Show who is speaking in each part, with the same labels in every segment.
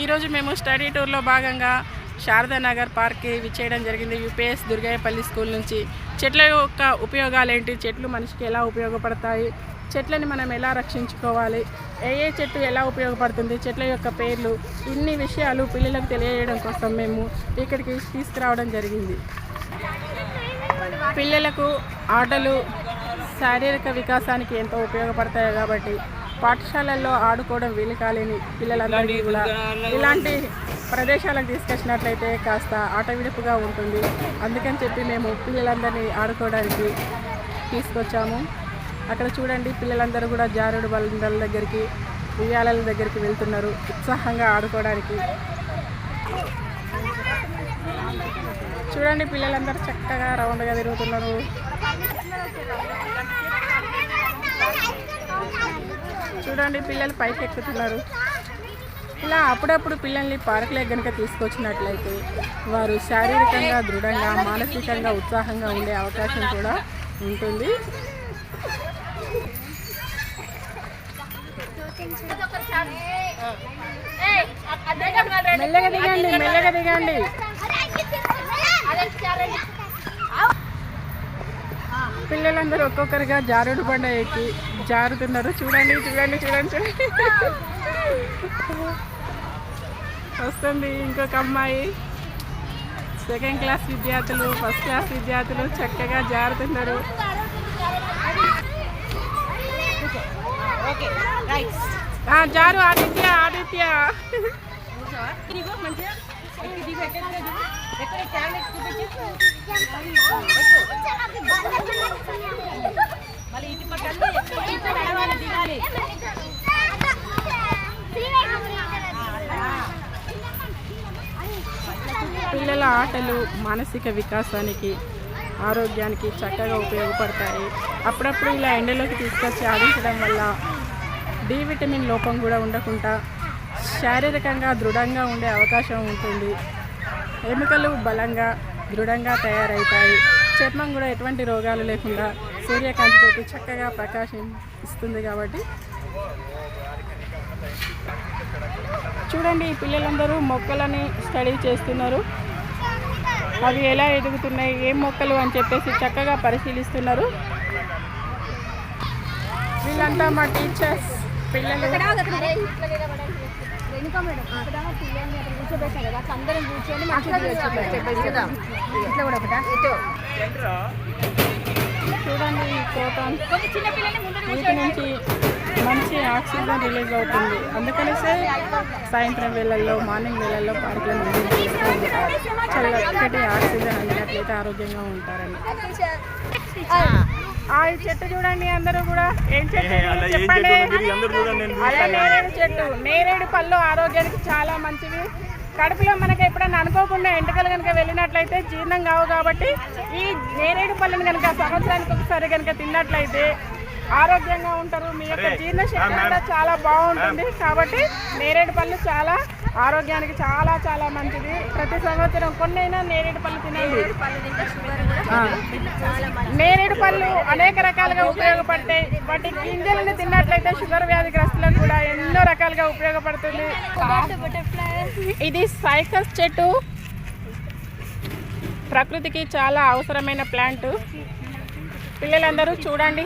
Speaker 1: ఈరోజు మేము స్టడీ టూర్లో భాగంగా శారదానగర్ పార్క్కి విచ్చేయడం జరిగింది. యూపీఎస్ దుర్గాయపల్లి స్కూల్ నుంచి. చెట్ల యొక్క ఉపయోగాలు ఏంటి, చెట్లు మనిషికి ఎలా ఉపయోగపడతాయి, చెట్లని మనం ఎలా రక్షించుకోవాలి, ఏ చెట్టు ఎలా ఉపయోగపడుతుంది, చెట్ల యొక్క పేర్లు, ఇన్ని విషయాలు పిల్లలకు తెలియజేయడం కోసం మేము ఇక్కడికి తీసుకురావడం జరిగింది. పిల్లలకు ఆటలు శారీరక వికాసానికి ఎంతో ఉపయోగపడతాయి కాబట్టి పాఠశాలల్లో ఆడుకోవడం వీలు కాలేని పిల్లలందరికీ కూడా ఇలాంటి ప్రదేశాలకు తీసుకొచ్చినట్లయితే కాస్త ఆట విడుపుగా ఉంటుంది. అందుకని చెప్పి మేము పిల్లలందరినీ ఆడుకోవడానికి తీసుకొచ్చాము. అక్కడ చూడండి, పిల్లలందరూ కూడా జారుడు బండల దగ్గరికి, ఉయ్యాలల దగ్గరికి వెళ్తున్నారు ఉత్సాహంగా ఆడుకోవడానికి. చూడండి, పిల్లలందరూ చక్కగా రౌండ్గా తిరుగుతున్నారు. చూడండి, పిల్లలు పైకి ఎక్కుతున్నారు. ఇలా అప్పుడప్పుడు పిల్లల్ని పార్కులకు కనుక తీసుకొచ్చినట్లయితే వారు శారీరకంగా దృఢంగా, మానసికంగా ఉత్సాహంగా ఉండే అవకాశం కూడా ఉంటుంది. మెల్లగా దిగండి, మెల్లగా దిగండి. పిల్లలందరూ ఒక్కొక్కరిగా జారుడు బండ ఎక్కి జారుతున్నారు. చూడండి చూడండి చూడండి చూడండి. వస్తుంది ఇంకొక అమ్మాయి. సెకండ్ క్లాస్ విద్యార్థులు, ఫస్ట్ క్లాస్ విద్యార్థులు చక్కగా జారుతున్నారు. జారు ఆదిత్య, ఆదిత్య. పిల్లల ఆటలు మానసిక వికాసానికి, ఆరోగ్యానికి చక్కగా ఉపయోగపడతాయి. అప్పుడప్పుడు ఇలా ఎండలోకి తీసుకొచ్చి ఆడించడం వల్ల డి విటమిన్ లోపం కూడా ఉండకుండా శారీరకంగా దృఢంగా ఉండే అవకాశం ఉంటుంది. ఎముకలు బలంగా దృఢంగా తయారవుతాయి. చర్మం కూడా ఎటువంటి రోగాలు లేకుండా సూర్యకాంతితో చక్కగా ప్రకాశం ఇస్తుంది. కాబట్టి చూడండి, ఈ పిల్లలందరూ మొక్కలని స్టడీ చేస్తున్నారు. అవి ఎలా ఎదుగుతున్నాయి, ఏం మొక్కలు అని చెప్పేసి చక్కగా పరిశీలిస్తున్నారు. వీళ్ళంతా మా టీచర్స్. పిల్లలు చూడండి, ఈ ప్రోటాన్ వీటి నుంచి మంచి ఆక్సిజన్ రిలీజ్ అవుతుంది. అందుకనేసే సాయంత్రం వేళల్లో, మార్నింగ్ వేళల్లో పార్కుల నుండి చల్లటి ఆక్సిజన్ అందినట్లయితే ఆరోగ్యంగా ఉంటారని. ఈ చెట్టు చూడండి, అందరూ కూడా ఏం చెట్టు చెప్పండి. అదే నేరేడు చెట్టు. నేరేడు పళ్ళు ఆరోగ్యానికి చాలా మంచివి. కడుపులో మనకి ఎప్పుడైనా అనుకోకుండా ఎంటకలు కనుక వెళ్ళినట్లయితే జీర్ణం కావు. కాబట్టి ఈ నేరేడు పళ్ళని కనుక సంవత్సరానికి ఒకసారి కనుక తిన్నట్లయితే ఆరోగ్యంగా ఉంటారు. మీ యొక్క జీర్ణశక్తి కూడా చాలా బాగుంటుంది. కాబట్టి నేరేడు పళ్ళు చాలా ఆరోగ్యానికి చాలా చాలా మంచిది. ప్రతి సంవత్సరం కొన్నైనా నేరేడు పళ్ళు తినండి. నేరేడు పళ్ళు అనేక రకాలుగా ఉపయోగపడతాయి. వాటి గింజలను తిన్నట్లయితే షుగర్ వ్యాధిగ్రస్తులకు కూడా ఎన్నో రకాలుగా ఉపయోగపడుతుంది. ఇది సైకస్ చెట్టు. ప్రకృతికి చాలా అవసరమైన ప్లాంట్. పిల్లలందరూ చూడండి,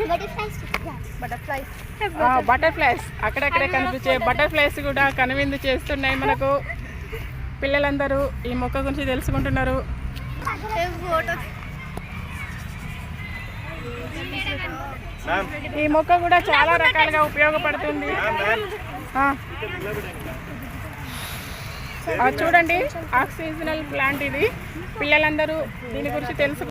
Speaker 1: బటర్ఫ్లైస్ అక్కడక్కడే కనిపించే బటర్ఫ్లైస్ కూడా కనువిందు చేస్తున్నాయి మనకు. పిల్లలందరూ ఈ మొక్క గురించి తెలుసుకుంటున్నారు. ఈ మొక్క కూడా చాలా రకాలుగా ఉపయోగపడుతుంది. చూడండి, ఆక్సిజనల్ ప్లాంట్ ఇది. పిల్లలందరూ దీని గురించి తెలుసు.